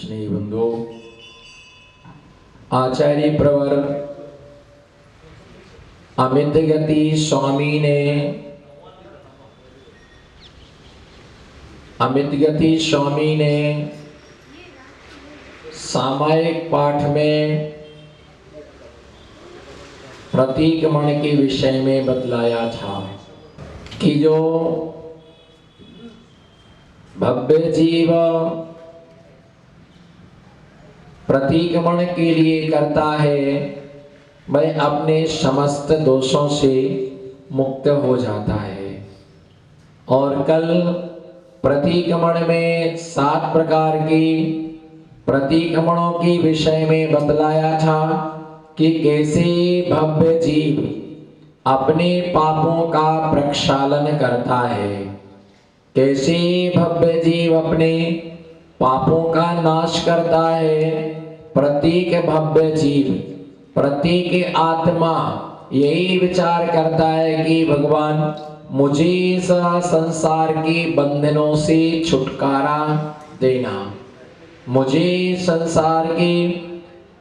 स्नेही बंधु, आचार्य प्रवर अमित गति स्वामी ने सामायिक पाठ में प्रतीकमण के विषय में बतलाया था कि जो भव्य जीव प्रतीकमण के लिए करता है वह अपने समस्त दोषों से मुक्त हो जाता है। और कल प्रतीकमण में 7 प्रकार की प्रतीकमणों के विषय में बतलाया था कि कैसे भव्य जीव अपने पापों का प्रक्षालन करता है, कैसे भव्य जीव अपने पापों का नाश करता है। प्रत्येक भव्य जीव, प्रत्येक आत्मा यही विचार करता है कि भगवान मुझे इस संसार के बंधनों से छुटकारा देना, मुझे संसार के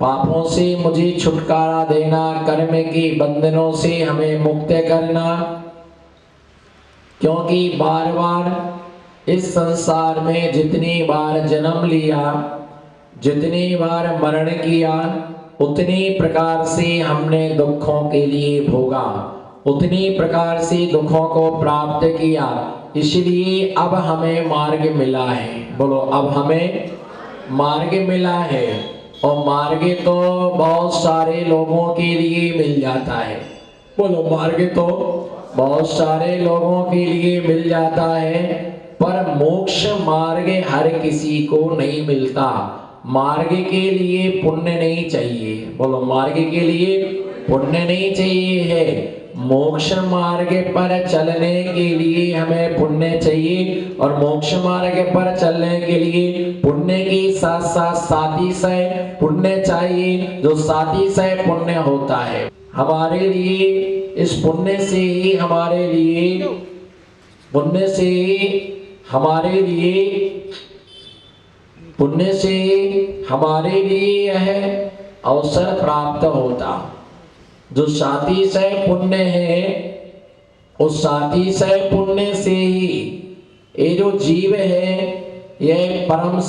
पापों से मुझे छुटकारा देना, कर्म के बंधनों से हमें मुक्त करना। क्योंकि बार बार इस संसार में जितनी बार जन्म लिया, जितनी बार मरण किया, उतनी प्रकार से हमने दुखों के लिए भोगा, उतनी प्रकार से दुखों को प्राप्त किया। इसलिए अब हमें मार्ग मिला है। बोलो, अब हमें मार्ग मिला है। और मार्ग तो बहुत सारे लोगों के लिए मिल जाता है। बोलो, मार्ग तो बहुत सारे लोगों के लिए मिल जाता है, पर मोक्ष मार्ग हर किसी को नहीं मिलता। मार्ग के लिए पुण्य नहीं चाहिए। बोलो, मार्ग के लिए पुण्य नहीं चाहिए है। मोक्ष मार्ग पर चलने के लिए हमें पुण्य चाहिए, और मोक्ष मार्ग पर चलने के लिए पुण्य के साथ साथ सातिशय पुण्य चाहिए। जो सातिशय पुण्य होता है हमारे लिए, इस पुण्य से ही हमारे लिए, पुण्य से हमारे लिए यह अवसर प्राप्त होता। जो सातिशय पुण्य है, उस सातिशय पुण्य से ही ये जो जीव है यह परम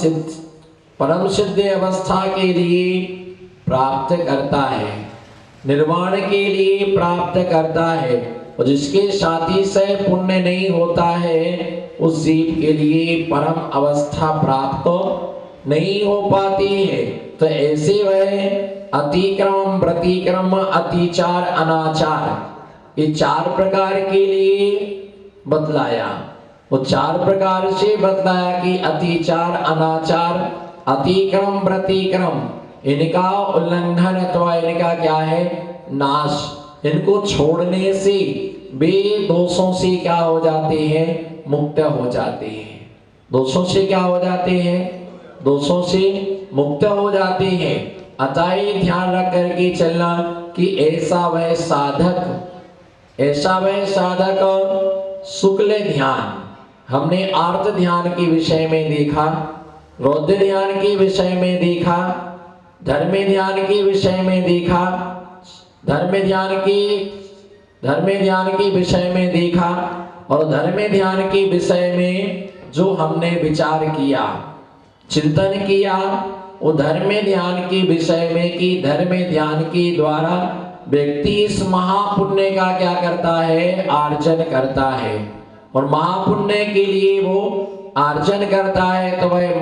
सिद्ध अवस्था के लिए प्राप्त करता है, निर्वाण के लिए प्राप्त करता है। और जिसके सातिशय पुण्य नहीं होता है उस जीव के लिए परम अवस्था प्राप्त नहीं हो पाती है। तो ऐसे वह अतिक्रम, प्रतिक्रम, अतिचार, अनाचार, ये 4 प्रकार के लिए बतलाया। वो 4 प्रकार से बतलाया कि अतिचार, अनाचार, अतिक्रम, प्रतिक्रम, इनका उल्लंघन अथवा इनका क्या है, नाश। इनको छोड़ने से वे दोषों से क्या हो जाते हैं, मुक्त हो जाते हैं। दोषों से क्या हो जाते हैं, दोषों से मुक्त हो जाते हैं। अतः ये ध्यान रख करके चलना कि ऐसा वह साधक शुक्ल ध्यान, हमने आर्त ध्यान के विषय में देखा, रौद्र ध्यान के विषय में देखा, धर्म ध्यान के विषय में देखा, धर्म ध्यान के विषय में देखा। और धर्म ध्यान के विषय में जो हमने विचार किया, चिंतन किया, वो धर्म ध्यान के विषय में कि धर्म ध्यान के द्वारा व्यक्ति इस महापुण्य का क्या करता है, आर्जन करता है। और महापुण्य के लिए वो आर्जन करता है तो वह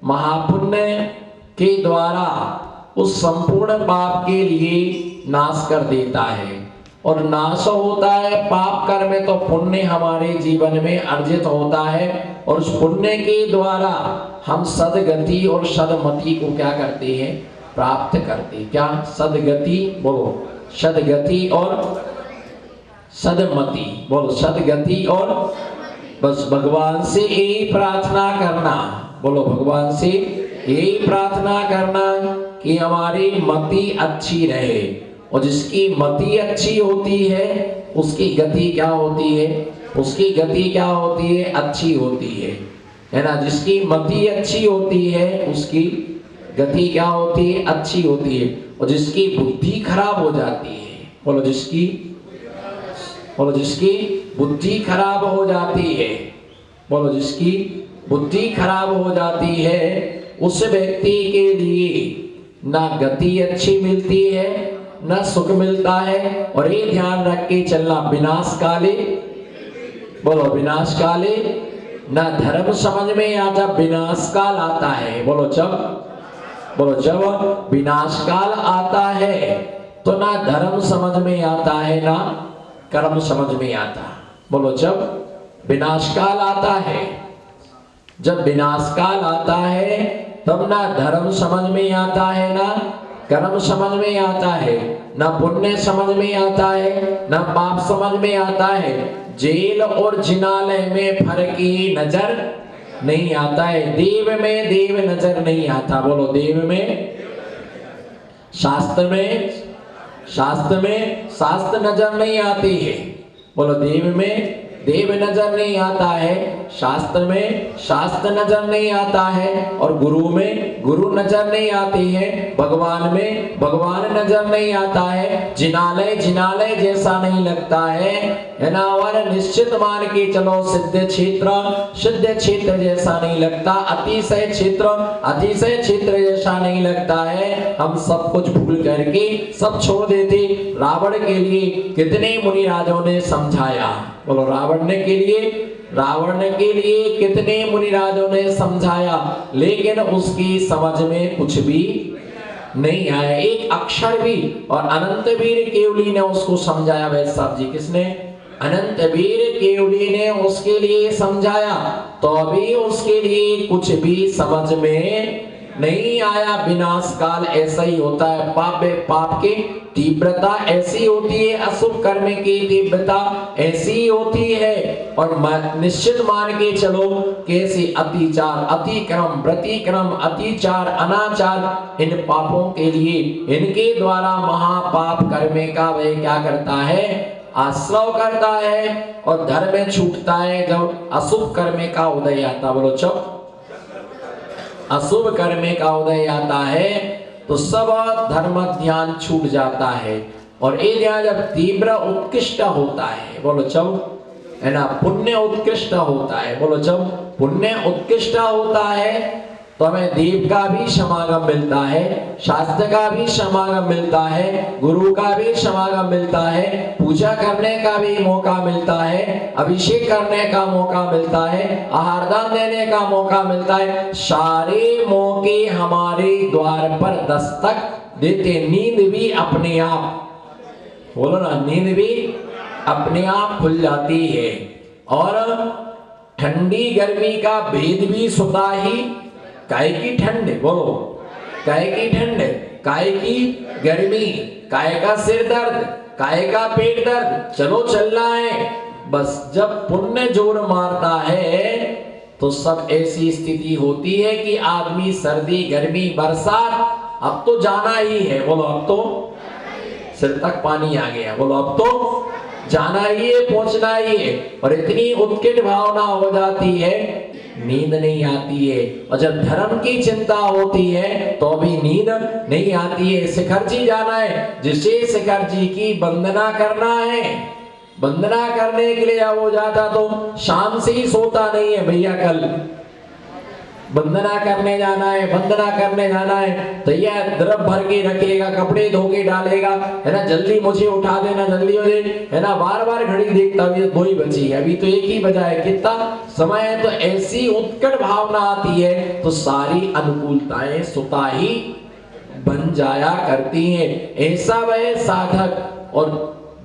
महापुण्य के द्वारा उस संपूर्ण पाप के लिए नाश कर देता है। और नाश होता है पाप कर्म तो पुण्य हमारे जीवन में अर्जित होता है। और उस पुण्य के द्वारा हम सदगति और सदमति को क्या करते हैं, प्राप्त करते। क्या सदगति, बोलो सदगति और सदमति, बोलो सदगति और बस भगवान से यही प्रार्थना करना, बोलो भगवान से यही प्रार्थना करना कि हमारी मति अच्छी रहे। और जिसकी मति अच्छी होती है उसकी गति क्या होती है, उसकी गति क्या होती है, अच्छी होती है। है ना। जिसकी मति अच्छी होती है उसकी गति क्या होती है, अच्छी होती है। और जिसकी बुद्धि खराब हो जाती है, बोलो जिसकी बुद्धि खराब हो जाती है, बोलो जिसकी बुद्धि खराब हो जाती है, उस व्यक्ति के लिए ना गति अच्छी मिलती है ना सुख मिलता है। और ये ध्यान रख के चलना, विनाश काले, बोलो विनाश काले ना धर्म समझ में आता। विनाश काल आता है, बोलो जब विनाश काल आता है तो ना धर्म समझ में आता है ना कर्म समझ में आता। बोलो जब विनाश काल आता है, जब विनाश काल आता है तब ना धर्म समझ में आता है ना कर्म समझ में आता है, ना पुण्य समझ में आता है ना पाप समझ में आता है। जेल और जिनालय में फर्क ही नजर नहीं आता है। देव में देव नजर नहीं आता, बोलो देव में, शास्त्र में शास्त्र नजर नहीं आती है, बोलो देव में देव नजर नहीं आता है, शास्त्र में शास्त्र नजर नहीं आता है, और गुरु में गुरु नजर नहीं आती है, भगवान में भगवान नजर नहीं आता है, जिनालय जिनालय जैसा नहीं लगता है ना। और निश्चित मान के चलो सिद्ध क्षेत्र जैसा नहीं लगता, अतिशय क्षेत्र जैसा नहीं लगता है। हम सब कुछ भूल करके सब छोड़ देते। रावण के लिए कितने मुनि राजों ने समझाया, बोलो रावण के लिए कितने मुनिराजों ने समझाया, लेकिन उसकी समझ में कुछ भी नहीं आया, एक अक्षर भी। और अनंतवीर केवली ने उसको समझाया। वैद्य साहब जी, किसने? अनंतवीर केवली ने उसके लिए समझाया, तो अभी उसके लिए कुछ भी समझ में नहीं आया। विनाश काल ऐसा ही होता है। पाप की तीव्रता ऐसी होती है, अशुभ कर्म की तीव्रता ऐसी होती है। और निश्चित मान के चलो कैसे अतिचार, अतिक्रम, प्रतिक्रम, अतिचार, अनाचार, इन पापों के लिए इनके द्वारा महापाप कर्म का वह क्या करता है, आश्रव करता है। और धर्म छूटता है जब अशुभ कर्म का उदय आता। बोलो जब अशुभ कर्म का उदय आता है तो सब धर्म ध्यान छूट जाता है। और ये ध्यान जब तीव्र उत्कृष्ट होता है, बोलो जब, है ना, पुण्य उत्कृष्ट होता है, बोलो जब पुण्य उत्कृष्ट होता है तो हमें देव का भी समागम मिलता है, शास्त्र का भी समागम मिलता है, गुरु का भी समागम मिलता है, पूजा करने का भी मौका मिलता है, अभिषेक करने का मौका मिलता है, आहार दान देने का मौका मिलता है। सारे मौके हमारे द्वार पर दस्तक देते। नींद भी अपने आप, बोलो ना, नींद भी अपने आप खुल जाती है। और ठंडी गर्मी का भेद भी सुता ही, काय की ठंड, बोलो काय की ठंड, काय की गर्मी, काय का सिर दर्द, काय का पेट दर्द, चलो चलना है। बस जब पुण्य जोर मारता है तो सब ऐसी स्थिति होती है कि आदमी सर्दी गर्मी बरसात अब तो जाना ही है, बोलो अब तो सिर तक पानी आ गया, बोलो अब तो जाना ही है, पहुंचना ही है। और इतनी उत्कट भावना हो जाती है, नींद नहीं आती है। और जब धर्म की चिंता होती है तो भी नींद नहीं आती है। शिखर जी जाना है, जिसे शिखर जी की वंदना करना है, वंदना करने के लिए वो जाता तो शाम से ही सोता नहीं है भैया, कल वंदना करने जाना है, वंदना करने जाना है, तैयार द्रव भर के रखेगा, कपड़े धो के डालेगा, है ना, जल्दी मुझे उठा देना, जल्दी हो जाए, है ना, बार बार घड़ी देखता, अभी 2 ही बजी है, अभी तो 1 ही बजा है, कितना समय है। तो ऐसी उत्कट भावना आती है तो सारी अनुकूलताएं सुता ही बन जाया करती हैं। ऐसा वह साधक। और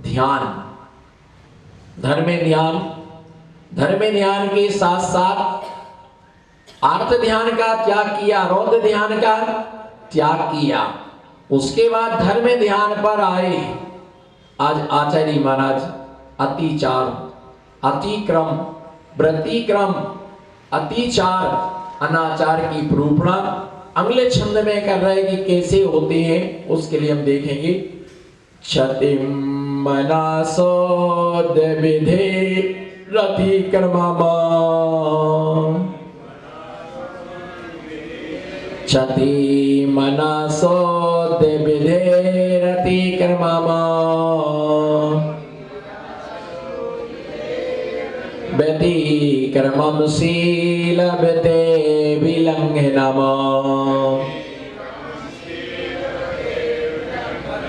ध्यान, धर्म ध्यान के साथ साथ अर्थ ध्यान का त्याग किया, रौद्र ध्यान का त्याग किया। उसके बाद धर्म ध्यान पर आए। आज आचार्य महाराज अतिचार, अतिक्रम, प्रतिक्रम, अतिचार, अनाचार की निरूपण अगले छंद में कर रहे कि कैसे होते हैं, उसके लिए हम देखेंगे। क्षतिम मनासोद विधे रतिक्रमम् क्षति मनसो विधेरति क्रमम् व्यतिक्रमं शीलवते विलङ्घनम्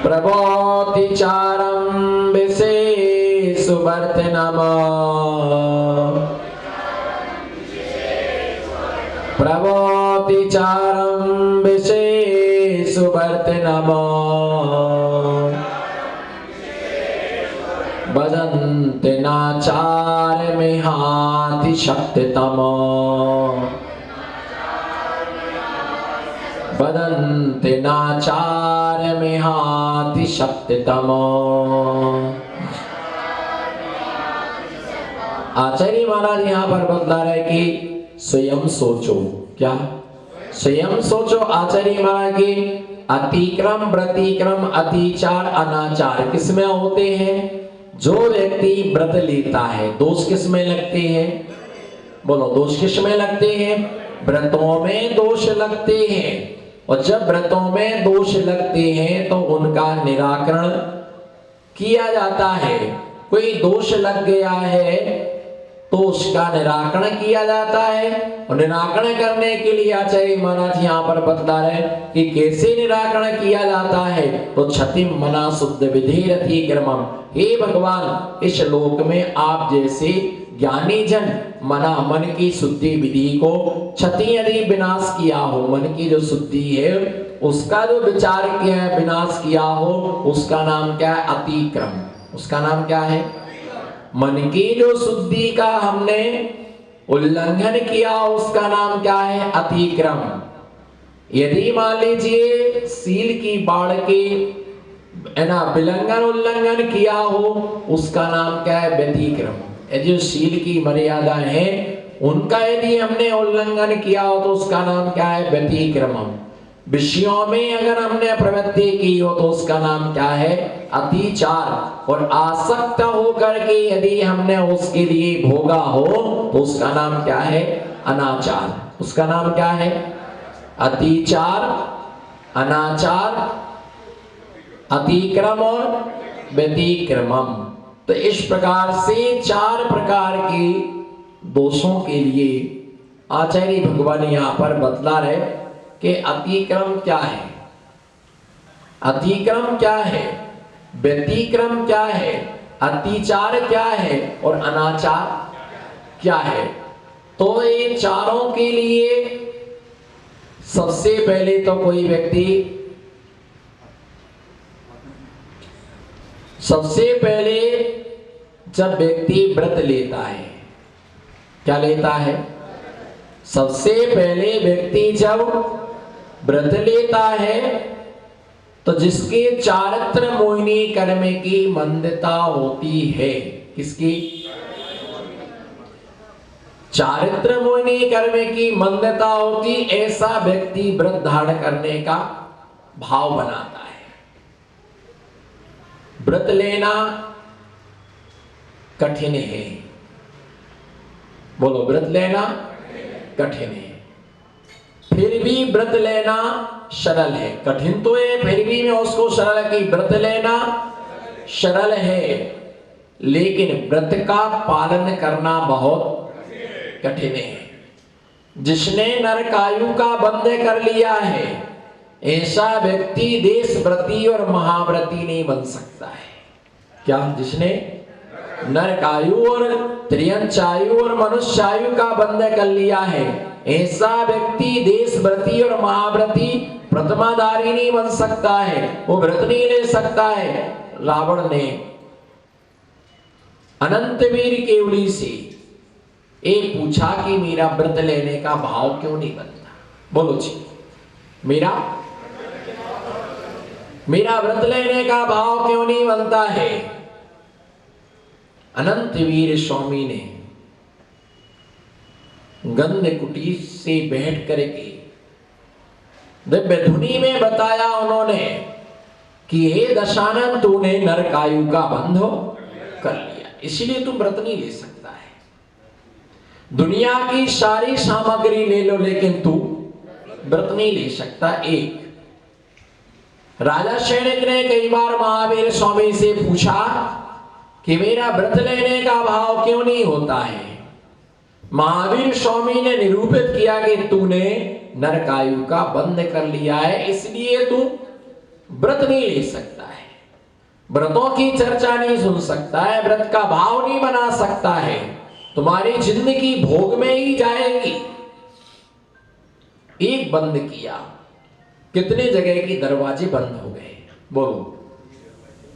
प्रभोतिचारं विशेषवर्तनम् प्रभोतिचारं विशेषवर्तनम् वदन्ति नाचारमिहाति शक्तितम् वदन्ति नाचारमिहाति शक्तितम्। आचार्य महाराज यहाँ पर बतला रहे कि स्वयं सोचो। क्या स्वयं सोचो? आचार्य महाराज की अतिक्रम, प्रतिक्रम, अतिचार, अनाचार किसमें होते हैं? जो व्यक्ति व्रत लेता है। दोष किसमें लगते हैं? बोलो, दोष किसमें लगते हैं? व्रतों में दोष लगते हैं। और जब व्रतों में दोष लगते हैं तो उनका निराकरण किया जाता है। कोई दोष लग गया है तो उसका निराकरण किया जाता है। और निराकरण करने के लिए आचार्य महाराज यहाँ पर बता रहे कि कैसे निराकरण किया जाता है। तो क्षतिम मना शुद्ध विधेरति क्रमम्। हे भगवान, इस लोक में आप जैसे ज्ञानी जन मन की शुद्धि विधि को क्षति यदि विनाश किया हो, मन की जो शुद्धि है उसका जो विचार किया है, विनाश किया हो, उसका नाम क्या है? अतिक्रम। उसका नाम क्या है? मन की जो शुद्धि का हमने उल्लंघन किया उसका नाम क्या है? अतिक्रम। यदि मान लीजिए सील की बाढ़ के विलंघन उल्लंघन किया हो उसका नाम क्या है? व्यतिक्रम। जो शील की मर्यादा है उनका यदि हमने उल्लंघन किया हो तो उसका नाम क्या है? व्यतिक्रमम्। विषयों में अगर हमने प्रवृत्ति की हो तो उसका नाम क्या है? अतिचार। और आसक्त होकर के यदि हमने उसके लिए भोगा हो तो उसका नाम क्या है? अनाचार। उसका नाम क्या है? अतिचार, अनाचार, अतिक्रम और व्यतिक्रमम्। तो इस प्रकार से 4 प्रकार के दोषों के लिए आचार्य भगवान यहाँ पर बतला रहे कि अतिक्रम क्या है, अतिक्रम क्या है, व्यतिक्रम क्या है, अतिचार क्या है और अनाचार क्या है। तो ये चारों के लिए सबसे पहले तो कोई व्यक्ति, सबसे पहले जब व्यक्ति व्रत लेता है, क्या लेता है? सबसे पहले व्यक्ति जब व्रत लेता है तो जिसके चारित्र मोहिनी कर्म की मंदता होती है, किसकी? चारित्र मोहिनी कर्म की मंदता होती, ऐसा व्यक्ति व्रत धारण करने का भाव बनाता है। व्रत लेना कठिन है। बोलो, व्रत लेना कठिन है। फिर भी व्रत लेना सरल है। कठिन तो है, फिर भी मैं उसको सरल की व्रत लेना सरल है, लेकिन व्रत का पालन करना बहुत कठिन है। जिसने नरकायु का बंध कर लिया है ऐसा व्यक्ति देशव्रती और महाव्रती नहीं बन सकता है। क्या? जिसने नरकायु और त्रियंचायु और मनुष्यायु का बंध कर लिया है ऐसा व्यक्ति देशव्रती और महाव्रती प्रतिमाधारी नहीं बन सकता है। वो व्रत नहीं ले सकता है। रावण ने अनंतवीर केवली से एक पूछा कि मेरा व्रत लेने का भाव क्यों नहीं बनता? बोलो जी, मेरा व्रत लेने का भाव क्यों नहीं बनता है? अनंतवीर स्वामी ने गंध कुटीर से बैठ करके दिव्य धुनी में बताया उन्होंने कि हे दशानन, तूने नरकायु का बंध कर लिया, इसलिए तू व्रत नहीं ले सकता है। दुनिया की सारी सामग्री ले लो लेकिन तू व्रत नहीं ले सकता। एक राजा सैनिक ने कई बार महावीर स्वामी से पूछा कि मेरा व्रत लेने का भाव क्यों नहीं होता है। महावीर स्वामी ने निरूपित किया कि तूने नरकायु का बंध कर लिया है, इसलिए तू व्रत नहीं ले सकता है, व्रतों की चर्चा नहीं सुन सकता है, व्रत का भाव नहीं बना सकता है, तुम्हारी जिंदगी भोग में ही जाएगी। एक बंद किया, कितने जगह के दरवाजे बंद हो गए? बोलो,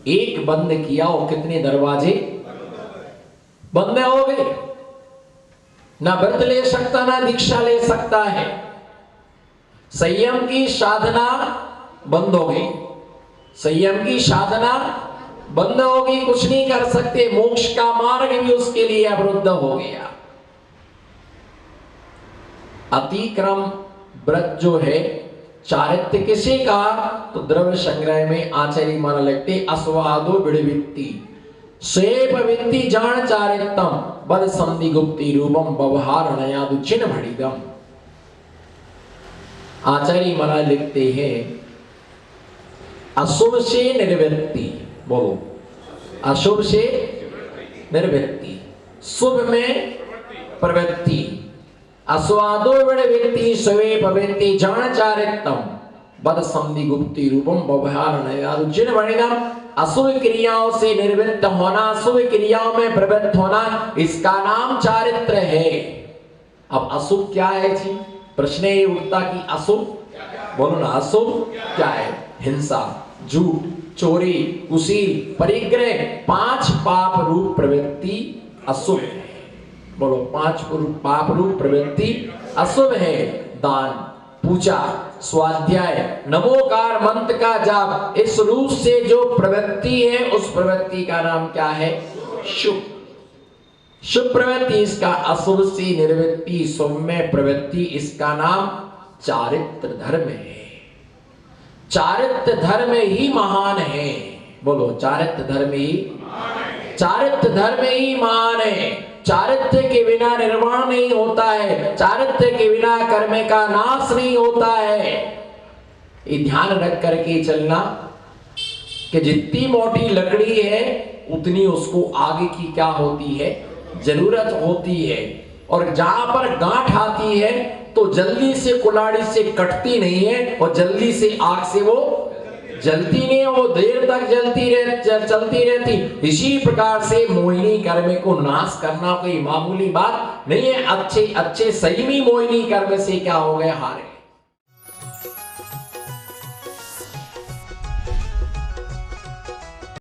एक बंद किया और कितने दरवाजे बंद हो गए? ना व्रत ले सकता, ना दीक्षा ले सकता है। संयम की साधना बंद हो गई, संयम की साधना बंद हो गई, कुछ नहीं कर सकते, मोक्ष का मार्ग भी उसके लिए अवरुद्ध हो गया। अतिक्रम व्रत जो है, चारित्र्य किसे का? तो द्रव्य संग्रह में आचार्य माना लगते अस्वादो विड़वित्ति स्वेप वित्ति जान चारित्रम बद संधि गुप्ति रूपम व्यवहार नयादु चिन्ह भड़िदम। आचार्य माना लिखते हैं अशुभ से निर्वृत्ति, बोलो, अशुभ से निर्वृत्ति, शुभ में प्रवृत्ति, अस्वादो विड़वित्ति स्वेप वित्ति जान चारित्रम बद संधि गुप्ति रूपम व्यवहार नयादु चिन्ह भड़िदम। अशुभ क्रियाओं से निर्वृत्त होना, शुभ क्रियाओं में प्रवृत्त होना, इसका नाम चारित्र है। अब अशुभ क्या है जी? प्रश्न ये उठता कि अशुभ, बोलो ना, अशुभ क्या है? हिंसा, झूठ, चोरी, कुशील, परिग्रह, 5 पाप रूप प्रवृत्ति अशुभ है। बोलो, 5 पाप रूप प्रवृत्ति अशुभ है। दान, पूजा, स्वाध्याय, नमोकार मंत्र का जाप, इस रूप से जो प्रवृत्ति है उस प्रवृत्ति का नाम क्या है? शुभ। शुभ प्रवृत्ति इसका अशुभ से निर्वृत्ति, शुभ में प्रवृत्ति, इसका नाम चारित्र धर्म है। चारित्र धर्म ही महान है। बोलो, चारित्र धर्म ही, चारित्र धर्म ही महान है। चारित्र के बिना निर्माण नहीं होता है, चारित्र के बिना कर्म का नाश नहीं होता है। ये ध्यान रख करके चलना कि जितनी मोटी लकड़ी है उतनी उसको आगे की क्या होती है? जरूरत होती है। और जहां पर गांठ आती है तो जल्दी से कुल्हाड़ी से कटती नहीं है और जल्दी से आग से वो जलती नहीं है, वो देर तक चलती रहती। इसी प्रकार से मोहिनी कर्म को नाश करना कोई मामूली बात नहीं है। अच्छे संयमी मोहिनी कर्म से क्या हो गए? हारे।